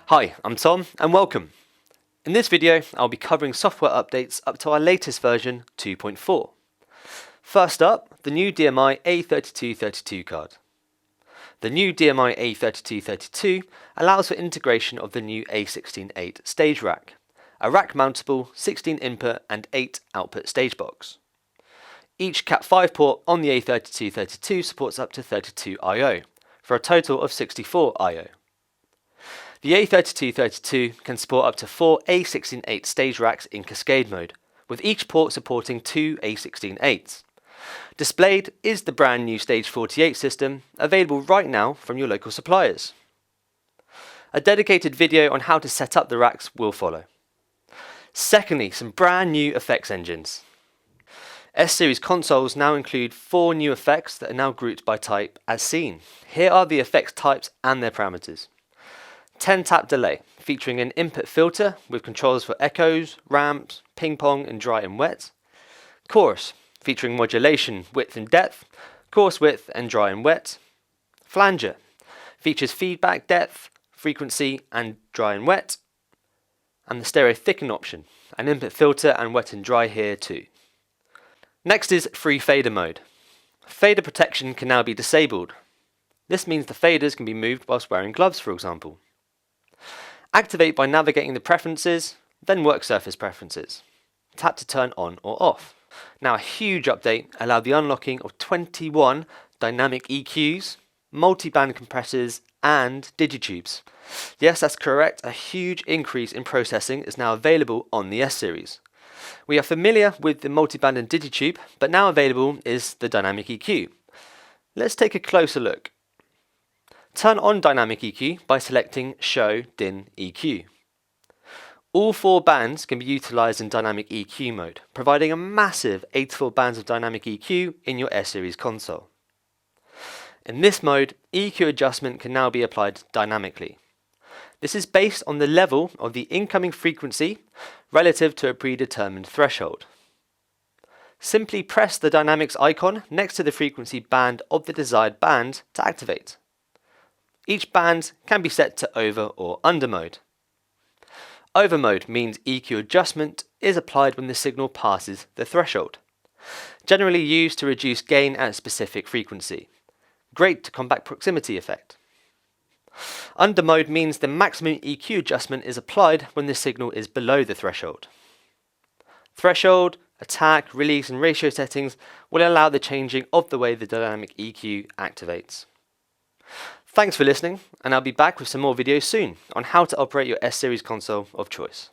Hi, I'm Tom and welcome. In this video, I'll be covering software updates up to our latest version 2.4. First up, the new DMI A3232 card. The new DMI A3232 allows for integration of the new A168 stage rack, a rack-mountable 16 input and 8 output stage box. Each Cat5 port on the A3232 supports up to 32 I/O, for a total of 64 I/O. The A3232 can support up to 4 A168 stage racks in cascade mode, with each port supporting 2 A168s. Displayed is the brand new Stage 48 system, available right now from your local suppliers. A dedicated video on how to set up the racks will follow. Secondly, some brand new effects engines. S Series consoles now include 4 new effects that are now grouped by type as seen. Here are the effects types and their parameters. 10-tap delay, featuring an input filter with controls for echoes, ramps, ping pong and dry and wet. Chorus, featuring modulation, width and depth, chorus width and dry and wet. Flanger, features feedback depth, frequency and dry and wet. And the stereo thicken option, an input filter and wet and dry here too. Next is free fader mode. Fader protection can now be disabled. This means the faders can be moved whilst wearing gloves, for example. Activate by navigating the preferences, then work surface preferences. Tap to turn on or off. Now a huge update allowed the unlocking of 21 dynamic EQs, multi-band compressors and digitubes. Yes, that's correct, a huge increase in processing is now available on the S Series. We are familiar with the multiband and digitube, but now available is the dynamic EQ. Let's take a closer look. Turn on dynamic EQ by selecting Show DIN EQ. All 4 bands can be utilised in dynamic EQ mode, providing a massive 84 bands of dynamic EQ in your S Series console. In this mode, EQ adjustment can now be applied dynamically. This is based on the level of the incoming frequency relative to a predetermined threshold. Simply press the dynamics icon next to the frequency band of the desired band to activate. Each band can be set to over or under mode. Over mode means EQ adjustment is applied when the signal passes the threshold, generally used to reduce gain at a specific frequency. Great to combat proximity effect. Under mode means the maximum EQ adjustment is applied when the signal is below the threshold. Threshold, attack, release and ratio settings will allow the changing of the way the dynamic EQ activates. Thanks for listening, and I'll be back with some more videos soon on how to operate your S Series console of choice.